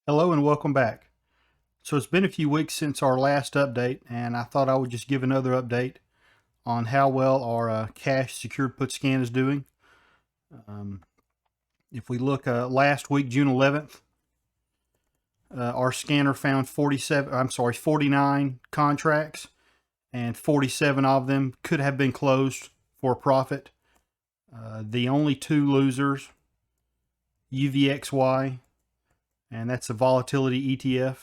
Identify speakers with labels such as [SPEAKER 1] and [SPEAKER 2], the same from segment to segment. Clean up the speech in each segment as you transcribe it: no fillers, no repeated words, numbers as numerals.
[SPEAKER 1] Hello and welcome back. So it's been a few weeks since our last update, and I thought I would just give another update on how well our cash secured put scan is doing. Um, if we look last week, June 11th, our scanner found 49 contracts, and 47 of them could have been closed for a profit. The only two losers, UVXY, and that's a volatility ETF.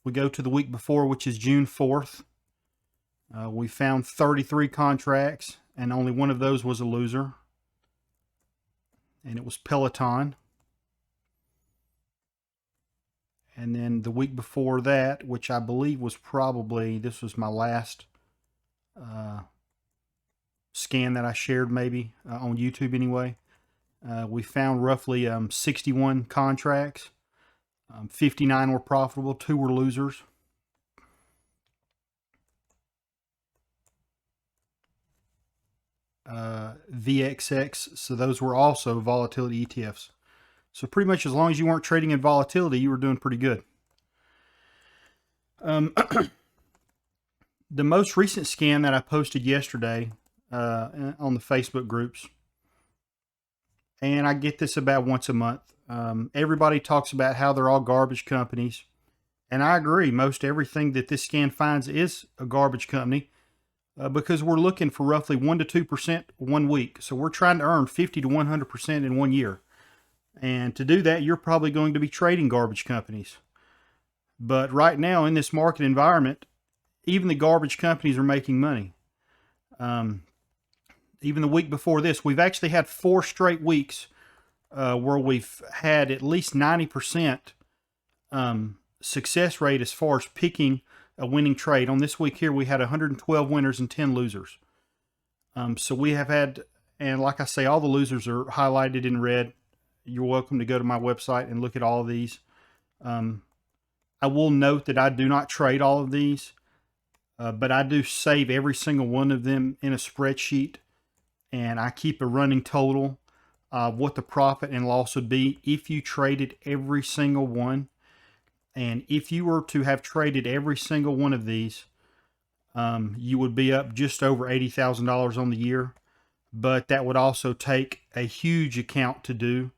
[SPEAKER 1] We go to the week before, which is June 4th. We found 33 contracts, and only one of those was a loser, and it was Peloton. And then the week before that, which I believe was this was my last uh, scan that I shared, maybe on YouTube anyway. We found roughly 61 contracts. 59 were profitable, 2 were losers. VXX, so those were also volatility ETFs. So pretty much as long as you weren't trading in volatility, you were doing pretty good. The most recent scan that I posted yesterday on the Facebook groups, and I get this about once a month. Everybody talks about how they're all garbage companies, and I agree. Most everything that this scan finds is a garbage company because we're looking for roughly 1 to 2% 1 week. So we're trying to earn 50 to 100% in 1 year. And to do that, you're probably going to be trading garbage companies. But right now, in this market environment, even the garbage companies are making money. Even the week before this, we've actually had 4 straight weeks where we've had at least 90% success rate as far as picking a winning trade. On this week here, we had 112 winners and 10 losers. So we have had, and like I say, all the losers are highlighted in red. You're welcome to go to my website and look at all of these. I will note that I do not trade all of these, but I do save every single one of them in a spreadsheet, and I keep a running total of what the profit and loss would be if you traded every single one. And if you were to have traded every single one of these, you would be up just over $80,000 on the year. But that would also take a huge account to do.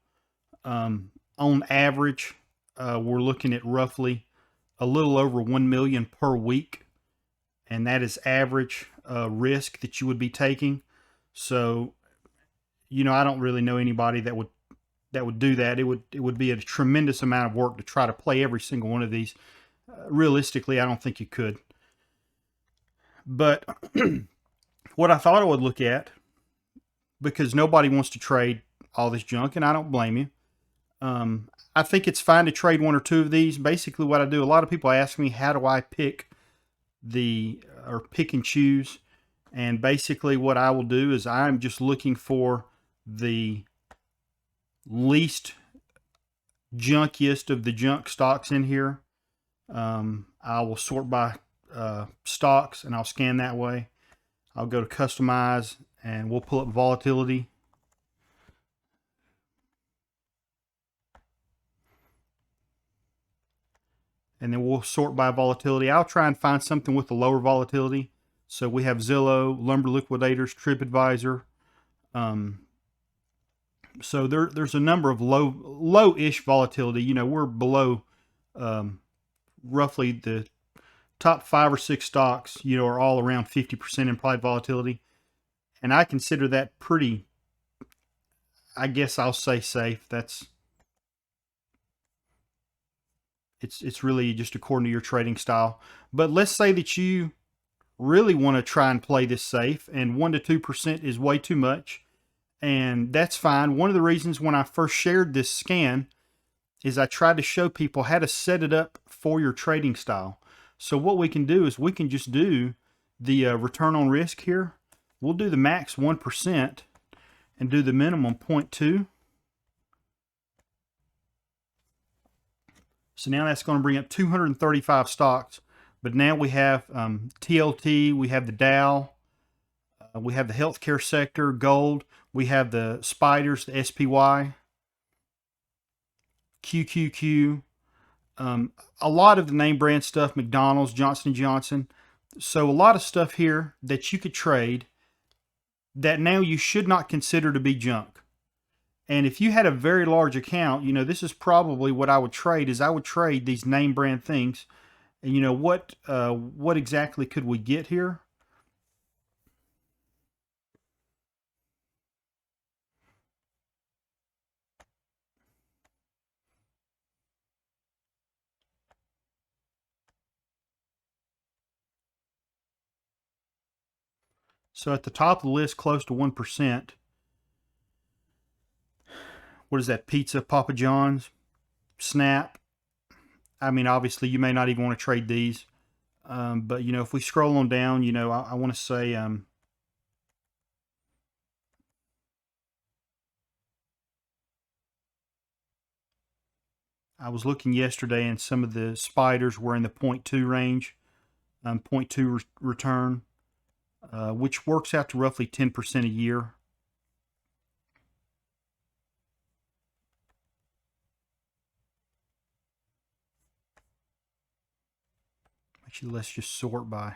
[SPEAKER 1] On average, we're looking at roughly a little over 1 million per week, and that is average risk that you would be taking. So, I don't really know anybody that would do that. It would be a tremendous amount of work to try to play every single one of these. Realistically, I don't think you could. But what I thought I would look at, because nobody wants to trade all this junk, and I don't blame you. I think it's fine to trade 1 or 2 of these. Basically, what I do, a lot of people ask me, how do I pick and choose? And basically, what I will do is I'm just looking for the least junkiest of the junk stocks in here. I will sort by stocks, and I'll scan that way. I'll go to customize, and we'll pull up volatility. And then we'll sort by volatility. I'll try and find something with a lower volatility. So we have Zillow, Lumber Liquidators, TripAdvisor. So there's a number of low-ish volatility. We're below roughly the top 5 or 6 stocks, are all around 50% implied volatility. And I consider that pretty, I guess I'll say safe. It's really just according to your trading style. But let's say that you really want to try and play this safe, and 1 to 2% is way too much, and that's fine. One of the reasons when I first shared this scan is I tried to show people how to set it up for your trading style. So what we can do is we can just do the return on risk here. We'll do the max 1% and do the minimum 0.2. So now that's going to bring up 235 stocks. But now we have TLT, we have the Dow, we have the healthcare sector, gold, we have the spiders, the SPY. QQQ, a lot of the name brand stuff, McDonald's, Johnson & Johnson. So a lot of stuff here that you could trade that now you should not consider to be junk. And if you had a very large account, you know, this is probably what I would trade. Is I would trade these name brand things. And you know what exactly could we get here? So at the top of the list, close to 1%. What is that? Pizza, Papa John's, Snap. I mean, obviously, you may not even want to trade these. But, you know, if we scroll on down, you know, I want to say I was looking yesterday and some of the spiders were in the 0.2 range, 0.2 return, which works out to roughly 10% a year. Actually, let's just sort by.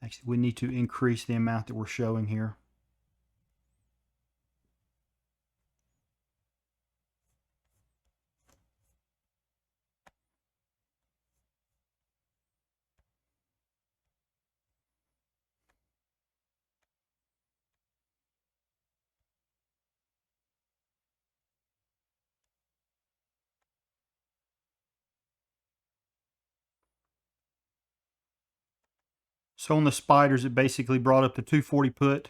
[SPEAKER 1] Actually, we need to increase the amount that we're showing here. So on the spiders, it basically brought up the 240 put,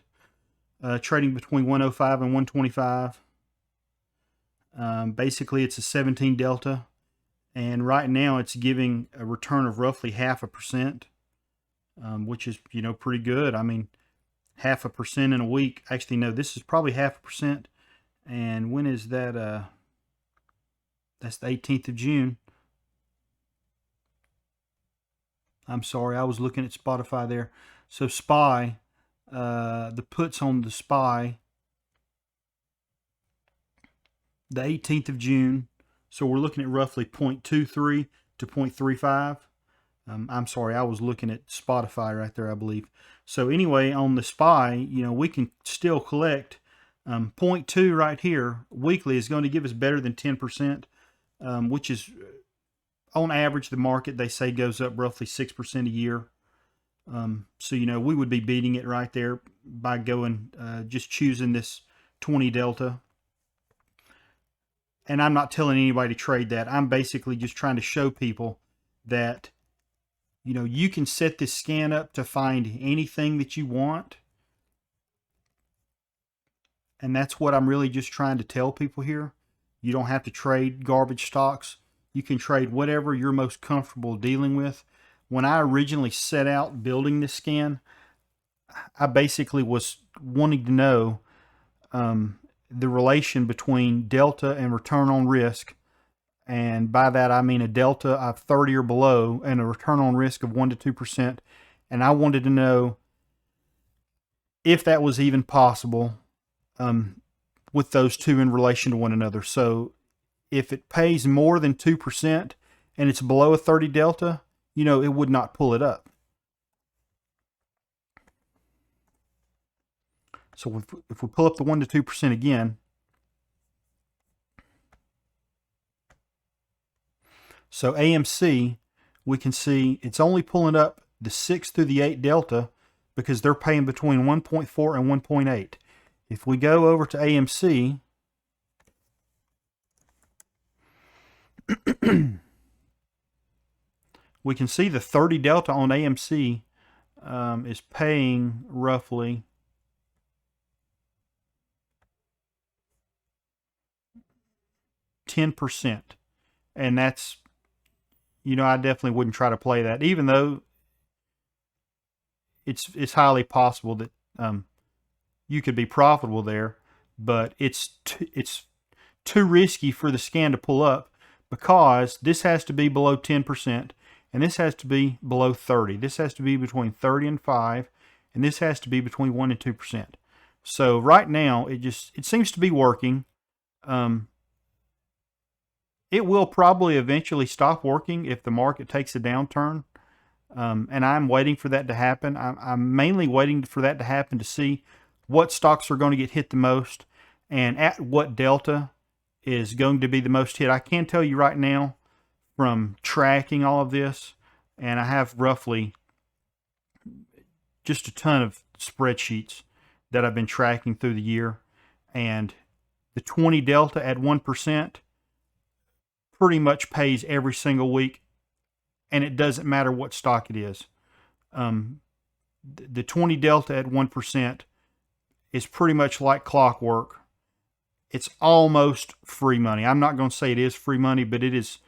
[SPEAKER 1] trading between 105 and 125. Basically, it's a 17 delta, and right now it's giving a return of roughly 0.5%, which is, you know, pretty good. I mean, 0.5% in a week. Actually, no, this is probably 0.5%. And when is that? That's the 18th of June. I'm sorry, I was looking at Spotify there. So SPY, the puts on the SPY, the 18th of June. So we're looking at roughly 0.23 to 0.35. I'm sorry, I was looking at Spotify right there, I believe. So anyway, on the SPY, you know, we can still collect 0.2 right here weekly is going to give us better than 10%, which is on average, the market, they say, goes up roughly 6% a year. So, you know, we would be beating it right there by going, just choosing this 20 delta. And I'm not telling anybody to trade that. I'm basically just trying to show people that, you know, you can set this scan up to find anything that you want. And that's what I'm really just trying to tell people here. You don't have to trade garbage stocks. You can trade whatever you're most comfortable dealing with. When I originally set out building this scan, I basically was wanting to know the relation between delta and return on risk. And by that, I mean a delta of 30 or below and a return on risk of 1 to 2%. And I wanted to know if that was even possible with those two in relation to one another. So if it pays more than 2% and it's below a 30 delta, you know, it would not pull it up. So if we pull up the 1 to 2% again, so AMC, we can see it's only pulling up the 6 through the 8 delta because they're paying between 1.4 and 1.8. If we go over to AMC, we can see the 30 delta on AMC is paying roughly $10%. And that's, you know, I definitely wouldn't try to play that, even though it's highly possible that you could be profitable there, but it's too risky for the scan to pull up because this has to be below 10% and this has to be below 30. This has to be between 30 and 5, and this has to be between 1 and 2%. So right now, it seems to be working. It will probably eventually stop working if the market takes a downturn. And I'm waiting for that to happen. I'm mainly waiting for that to happen to see what stocks are going to get hit the most and at what delta is going to be the most hit. I can tell you right now from tracking all of this, and I have roughly just a ton of spreadsheets that I've been tracking through the year, and the 20 delta at 1% pretty much pays every single week, and it doesn't matter what stock it is. The 20 delta at 1% is pretty much like clockwork. It's almost free money. I'm not going to say it is free money, but it is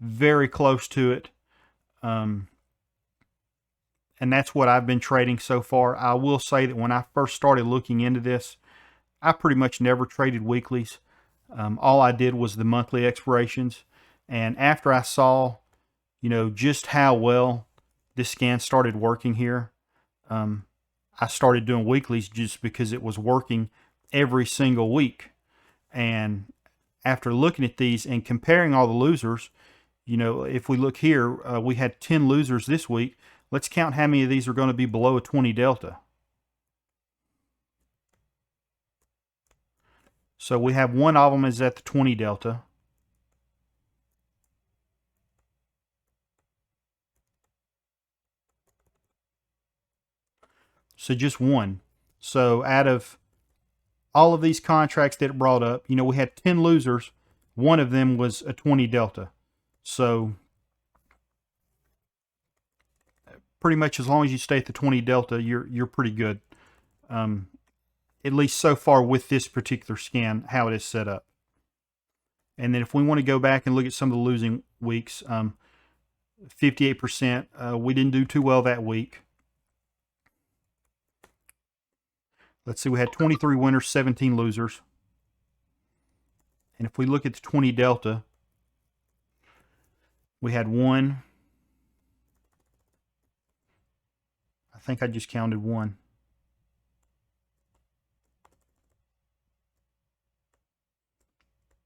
[SPEAKER 1] very close to it. And that's what I've been trading so far. I will say that when I first started looking into this, I pretty much never traded weeklies. All I did was the monthly expirations. And after I saw, just how well this scan started working here, I started doing weeklies just because it was working every single week. And after looking at these and comparing all the losers, if we look here, we had 10 losers this week. Let's count how many of these are going to be below a 20 delta. So we have one of them is at the 20 delta. So just one. So out of all of these contracts that it brought up, we had 10 losers. One of them was a 20 delta. So pretty much as long as you stay at the 20 delta, you're pretty good. At least so far with this particular scan, how it is set up. And then if we want to go back and look at some of the losing weeks, 58%, we didn't do too well that week. Let's see, we had 23 winners, 17 losers. And if we look at the 20 delta, we had one. I think I just counted one.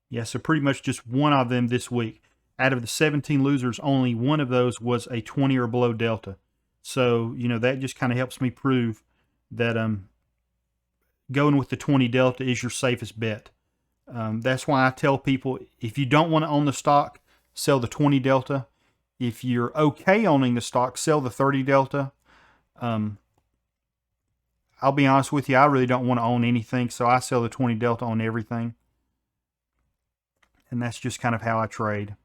[SPEAKER 1] Yeah, so pretty much just one of them this week. Out of the 17 losers, only one of those was a 20 or below delta. So, that just kind of helps me prove that going with the 20 delta is your safest bet. That's why I tell people, if you don't want to own the stock, sell the 20 delta. If you're okay owning the stock, sell the 30 delta. I'll be honest with you, I really don't want to own anything, so I sell the 20 delta on everything. And that's just kind of how I trade.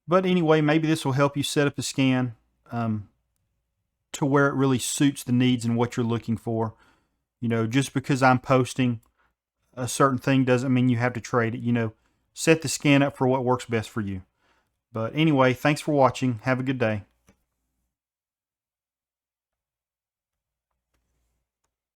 [SPEAKER 1] But anyway, maybe this will help you set up a scan to where it really suits the needs and what you're looking for. Just because I'm posting a certain thing doesn't mean you have to trade it. Set the scan up for what works best for you. But anyway, thanks for watching. Have a good day.